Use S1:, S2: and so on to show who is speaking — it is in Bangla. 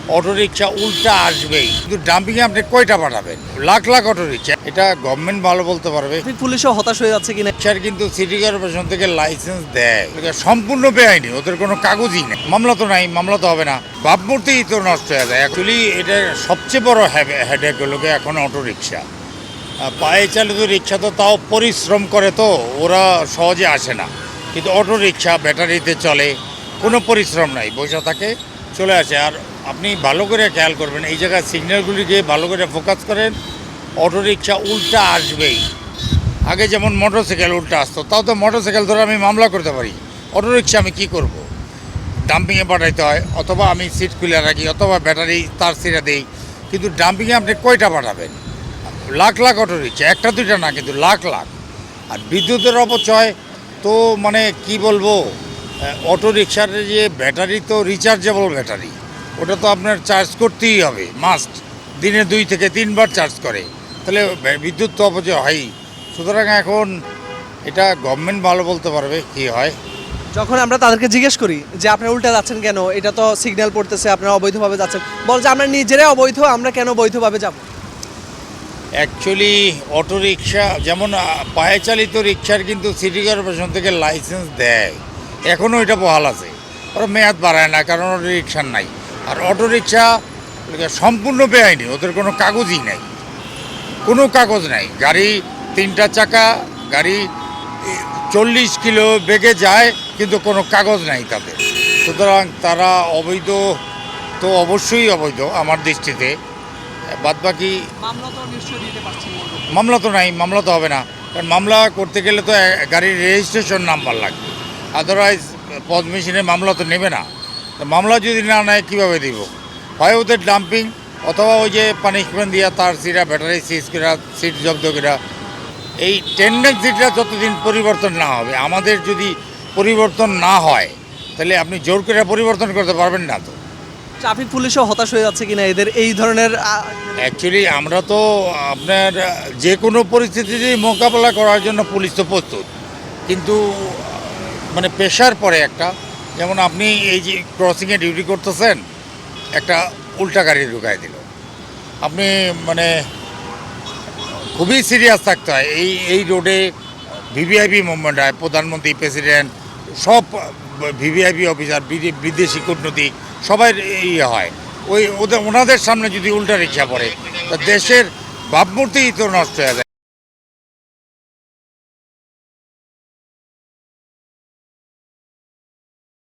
S1: অটোরিকশা উল্টা আসবেই, কিন্তু ডাম্পিংয়ে আপনি কয়টা পাঠাবেন? লাখ লাখ অটোরিকশা, এটা গভর্নমেন্ট ভালো বলতে পারবে।
S2: ট্রাফিক পুলিশও হতাশ হয়ে যাচ্ছে কিনা?
S1: রিক্সার কিন্তু সিটি কর্পোরেশন থেকে লাইসেন্স দেয়, এটা সম্পূর্ণ বেআইনি, ওদের কোনো কাগজই নেই। মামলা তো নাই, মামলা তো হবে না, ভাবমূর্তিই তো নষ্ট হয়ে যায়। অ্যাকচুয়ালি এটা সবচেয়ে বড় হেডেক হলো এখন অটোরিকশা। পায়ে চালিত রিক্সা তো তাও পরিশ্রম করে, তো ওরা সহজে আসে না, কিন্তু অটোরিকশা ব্যাটারিতে চলে, কোনো পরিশ্রম নাই, বসে থাকে, চলে আসে। আর আপনি ভালো করে খেয়াল করবেন, এই জায়গায় সিগন্যালগুলিকে ভালো করে ফোকাস করেন, অটোরিকশা উল্টা আসবেই। আগে যেমন মোটরসাইকেল উল্টা আসতো, তাও তো মোটরসাইকেল ধরে আমি মামলা করতে পারি, অটোরিকশা আমি কি করব? ডাম্পিংয়ে পাঠাইতে হয়, অথবা আমি সিট খুলে রাখি, অথবা ব্যাটারি তার ছিঁড়ে দিই, কিন্তু ডাম্পিংয়ে আপনি কয়টা পাঠাবেন? লাখ লাখ অটোরিকশা, একটা দুইটা না, কিন্তু লাখ লাখ। আর বিদ্যুতের অপচয় তো মানে কি বলবো, অটোরিকশার যে ব্যাটারি তো রিচার্জেবল ব্যাটারি, ওটা তো আপনার চার্জ করতেই হবে, মাস্ট। দিনে 2 থেকে 3 বার চার্জ করে, তাহলে বিদ্যুৎ তো অপচয় হয়ই। সুতরাং এখন এটা গভর্নমেন্ট ভালো বলতে পারবে কি হয়।
S2: যখন আমরা তাদেরকে জিজ্ঞেস করি যে আপনারা উল্টা যাচ্ছেন কেন, এটা তো সিগন্যাল পড়তেছে, আপনারা অবৈধভাবে যাচ্ছেন, বল যে আমরা নিজেরাই অবৈধ, আমরা কেন বৈধভাবে যাব?
S1: অ্যাকচুয়ালি অটোরিকশা যেমন পায়ে চালিত রিক্সার কিন্তু সিটি কর্পোরেশন থেকে লাইসেন্স দেয়, এখনও এটা বহাল আছে, ওরা মেয়াদ বাড়ায় না, কারণ ওটা রিক্সার নাই। আর অটোরিকশা সম্পূর্ণ বেআইনি, ওদের কোনো কাগজই নাই, কোনো কাগজ নাই। গাড়ি 3টা চাকা, গাড়ি 40 কিলো বেগে যায়, কিন্তু কোনো কাগজ নাই তাদের। সুতরাং তারা অবৈধ, তো অবশ্যই অবৈধ আমার দৃষ্টিতে। বাদবাকি
S2: মামলা তো নিশ্চয়ই দিতে পারছেন।
S1: মামলা তো নাই, মামলা তো হবে না, কারণ মামলা করতে গেলে তো গাড়ির রেজিস্ট্রেশন নাম্বার লাগবে, আদারওয়াইজ পজ মেশিনে মামলা তো নেবে না। তো মামলা যদি না নেয় কীভাবে দিব? হয় ওদের ডাম্পিং, অথবা ওই যে পানিশমেন্ট দিয়া তার সিরা ব্যাটারি সিজ করা, সিট জব্দ করা। এই টেন্ডেন্সিটা যতদিন পরিবর্তন না হবে, আমাদের যদি পরিবর্তন না হয়, তাহলে আপনি জোর করে পরিবর্তন করতে পারবেন না। তো
S2: ট্রাফিক পুলিশও হতাশ হয়ে যাচ্ছে কিনা এদের এই ধরনের
S1: অ্যাকচুয়ালি আমরা তো আপনার যে কোনো পরিস্থিতিতে মোকাবেলা করার জন্য পুলিশ তো প্রস্তুত, কিন্তু মানে পেশার পরে একটা, যেমন আপনি এই যে ক্রসিংয়ে ডিউটি করতেছেন, একটা উল্টা গাড়ি ঢুকাই দিল, আপনি মানে খুবই সিরিয়াস থাকতে হয়। এই রোডে ভিভিআইপি মুভমেন্ট হয়, প্রধানমন্ত্রী, প্রেসিডেন্ট, সব ভিভিআইপি অফিসার, বিদেশি কূটনৈতিক, সবাই ইয়ে হয়। ওনাদের সামনে যদি উল্টা রিক্সা পড়ে, তা দেশের ভাবমূর্তিই তো নষ্ট হয়ে যায়।